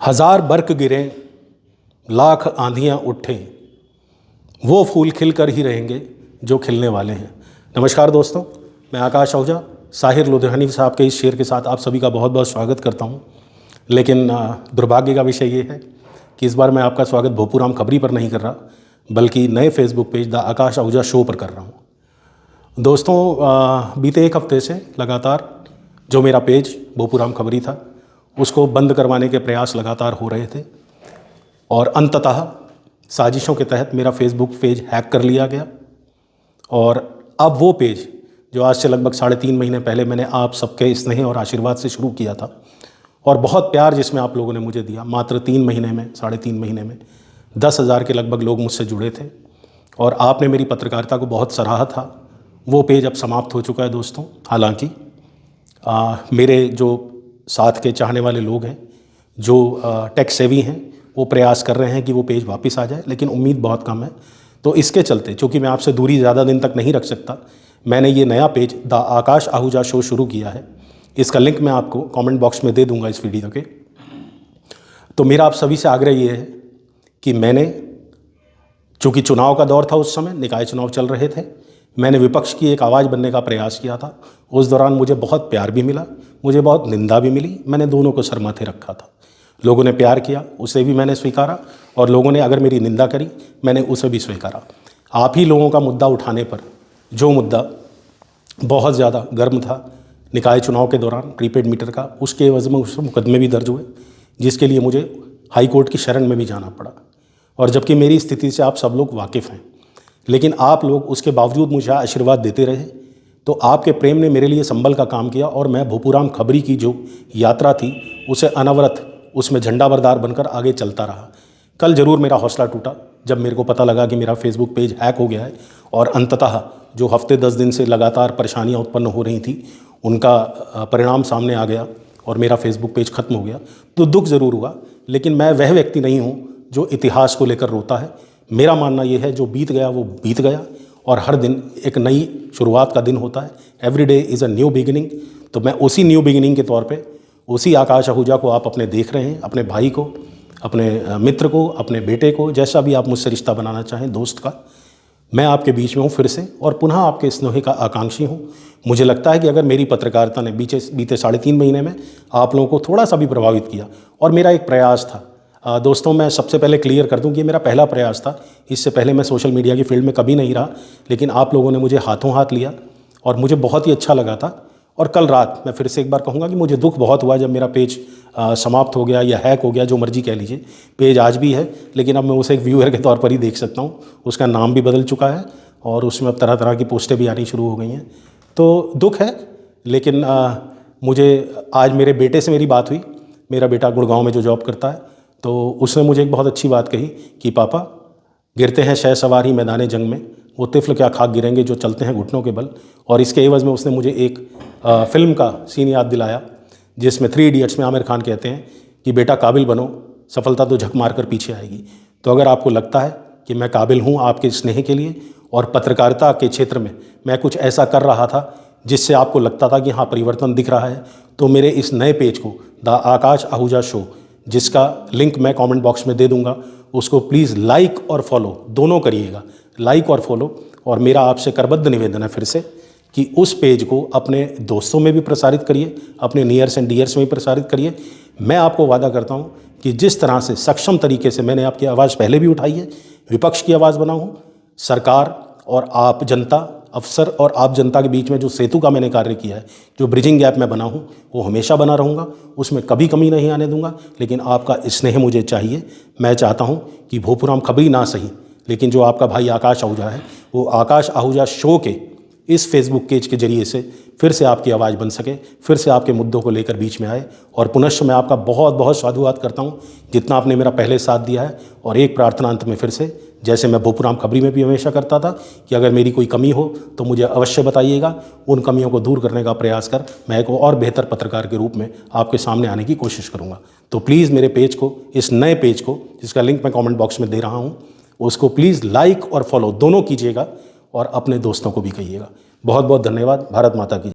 हजार बर्क गिरें, लाख आंधियां उठें, वो फूल खिल कर ही रहेंगे जो खिलने वाले हैं। नमस्कार दोस्तों, मैं आकाश आहूजा साहिर लुधियानी साहब के इस शेर के साथ आप सभी का बहुत बहुत स्वागत करता हूं। लेकिन दुर्भाग्य का विषय ये है कि इस बार मैं आपका स्वागत भोपूराम खबरी पर नहीं कर रहा, बल्कि नए Facebook page the Akash Ahuja show पर कर रहा हूं। दोस्तों, बीते एक हफ्ते से लगातार जो मेरा पेज भोपूराम खबरी था उसको बंद करवाने के प्रयास लगातार हो रहे थे और अंततः साजिशों के तहत मेरा फेसबुक पेज हैक कर लिया गया। और अब वो पेज जो आज से लगभग 3.5 महीने पहले मैंने आप सबके स्नेह और आशीर्वाद से शुरू किया था और बहुत प्यार जिसमें आप लोगों ने मुझे दिया, मात्र 3 महीने में 3.5 महीने में 10,000 के लगभग लोग मुझसे जुड़े थे और आपने मेरी पत्रकारिता को बहुत सराहा था। वो पेज अब समाप्त हो चुका है दोस्तों। हालांकि मेरे जो साथ के चाहने वाले लोग हैं, जो टेक सेवी हैं, वो प्रयास कर रहे हैं कि वो पेज वापस आ जाए, लेकिन उम्मीद बहुत कम है। तो इसके चलते, चूँकि मैं आपसे दूरी ज़्यादा दिन तक नहीं रख सकता, मैंने ये नया page the Akash Ahuja show शुरू किया है। इसका लिंक मैं आपको कमेंट बॉक्स में दे दूंगा इस वीडियो के। तो मेरा आप सभी से आग्रह ये है कि मैंने, चूँकि चुनाव का दौर था, उस समय निकाय चुनाव चल रहे थे, मैंने विपक्ष की एक आवाज़ बनने का प्रयास किया था। उस दौरान मुझे बहुत प्यार भी मिला, मुझे बहुत निंदा भी मिली। मैंने दोनों को सर माथे रखा था। लोगों ने प्यार किया, उसे भी मैंने स्वीकारा, और लोगों ने अगर मेरी निंदा करी, मैंने उसे भी स्वीकारा। आप ही लोगों का मुद्दा उठाने पर, जो मुद्दा बहुत ज़्यादा गर्म था निकाय चुनाव के दौरान, प्रीपेड मीटर का, उसके एवज में उस मुकदमे भी दर्ज हुए, जिसके लिए मुझे हाई कोर्ट की शरण में भी जाना पड़ा। और जबकि मेरी स्थिति से आप सब लोग वाकिफ़ हैं, लेकिन आप लोग उसके बावजूद मुझे आशीर्वाद देते रहे। तो आपके प्रेम ने मेरे लिए संबल का काम किया और मैं भोपूराम खबरी की जो यात्रा थी उसे अनवरत उसमें झंडा बरदार बनकर आगे चलता रहा। कल ज़रूर मेरा हौसला टूटा जब मेरे को पता लगा कि मेरा फेसबुक पेज हैक हो गया है और अंततः जो हफ्ते 10 दिन से लगातार परेशानियां उत्पन्न हो रही थी उनका परिणाम सामने आ गया और मेरा फेसबुक पेज ख़त्म हो गया। तो दुख ज़रूर हुआ, लेकिन मैं वह व्यक्ति नहीं हूँ जो इतिहास को लेकर रोता है। मेरा मानना यह है, जो बीत गया वो बीत गया और हर दिन एक नई शुरुआत का दिन होता है। Every day is a new beginning. तो मैं उसी न्यू बिगिनिंग के तौर पे उसी आकाश आहूजा को आप अपने देख रहे हैं, अपने भाई को, अपने मित्र को, अपने बेटे को, जैसा भी आप मुझसे रिश्ता बनाना चाहें, दोस्त का, मैं आपके बीच में हूँ फिर से और पुनः आपके स्नेह का आकांक्षी हूँ। मुझे लगता है कि अगर मेरी पत्रकारिता ने बीते 3.5 महीने में आप लोगों को थोड़ा सा भी प्रभावित किया, और मेरा एक प्रयास था दोस्तों, मैं सबसे पहले क्लियर कर दूं कि मेरा पहला प्रयास था। इससे पहले मैं सोशल मीडिया की फील्ड में कभी नहीं रहा, लेकिन आप लोगों ने मुझे हाथों हाथ लिया और मुझे बहुत ही अच्छा लगा था। और कल रात मैं फिर से एक बार कहूँगा कि मुझे दुख बहुत हुआ जब मेरा पेज समाप्त हो गया या हैक हो गया, जो मर्जी कह लीजिए। पेज आज भी है, लेकिन अब मैं उसे एक व्यूअर के तौर पर ही देख सकता हूँ। उसका नाम भी बदल चुका है और उसमें अब तरह तरह की पोस्टें भी आनी शुरू हो गई हैं। तो दुख है, लेकिन मुझे आज मेरे बेटे से मेरी बात हुई। मेरा बेटा गुड़गांव में जो जॉब करता है, तो उसने मुझे एक बहुत अच्छी बात कही कि पापा, गिरते हैं शहसवार ही मैदान जंग में, वो तिफ़्ल क्या खाक गिरेंगे जो चलते हैं घुटनों के बल। और इसके एवज़ में उसने मुझे एक फ़िल्म का सीन याद दिलाया, जिसमें 3 इडियट्स में आमिर खान कहते हैं कि बेटा काबिल बनो, सफलता तो झक मार कर पीछे आएगी। तो अगर आपको लगता है कि मैं काबिल हूँ आपके स्नेह के लिए और पत्रकारिता के क्षेत्र में मैं कुछ ऐसा कर रहा था जिससे आपको लगता था कि हाँ परिवर्तन दिख रहा है, तो मेरे इस नए पेज को द आकाश आहूजा शो, जिसका लिंक मैं कमेंट बॉक्स में दे दूंगा, उसको प्लीज़ लाइक और फॉलो दोनों करिएगा, लाइक और फॉलो। और मेरा आपसे करबद्ध निवेदन है फिर से कि उस पेज को अपने दोस्तों में भी प्रसारित करिए, अपने नियर्स एंड डियर्स में भी प्रसारित करिए। मैं आपको वादा करता हूँ कि जिस तरह से सक्षम तरीके से मैंने आपकी आवाज़ पहले भी उठाई है, विपक्ष की आवाज़ बना हूँ, सरकार और आप जनता, अफसर और आप जनता के बीच में जो सेतु का मैंने कार्य किया है, जो ब्रिजिंग गैप मैं बना हूँ, वो हमेशा बना रहूँगा, उसमें कभी कमी नहीं आने दूंगा। लेकिन आपका स्नेह मुझे चाहिए। मैं चाहता हूँ कि भोपूराम खबरी ना सही, लेकिन जो आपका भाई आकाश आहूजा है, वो आकाश आहूजा शो के इस फेसबुक पेज के जरिए से फिर से आपकी आवाज़ बन सके, फिर से आपके मुद्दों को लेकर बीच में आए। और पुनश्च मैं आपका बहुत बहुत साधुवाद करता हूँ जितना आपने मेरा पहले साथ दिया है। और एक प्रार्थना अंत में फिर से, जैसे मैं भोपूराम खबरी में भी हमेशा करता था, कि अगर मेरी कोई कमी हो तो मुझे अवश्य बताइएगा। उन कमियों को दूर करने का प्रयास कर मैं एक और बेहतर पत्रकार के रूप में आपके सामने आने की कोशिश करूँगा। तो प्लीज़ मेरे पेज को, इस नए पेज को, जिसका लिंक मैं कमेंट बॉक्स में दे रहा हूँ, उसको प्लीज़ लाइक और फॉलो दोनों कीजिएगा और अपने दोस्तों को भी कहिएगा। बहुत बहुत धन्यवाद। भारत माता की।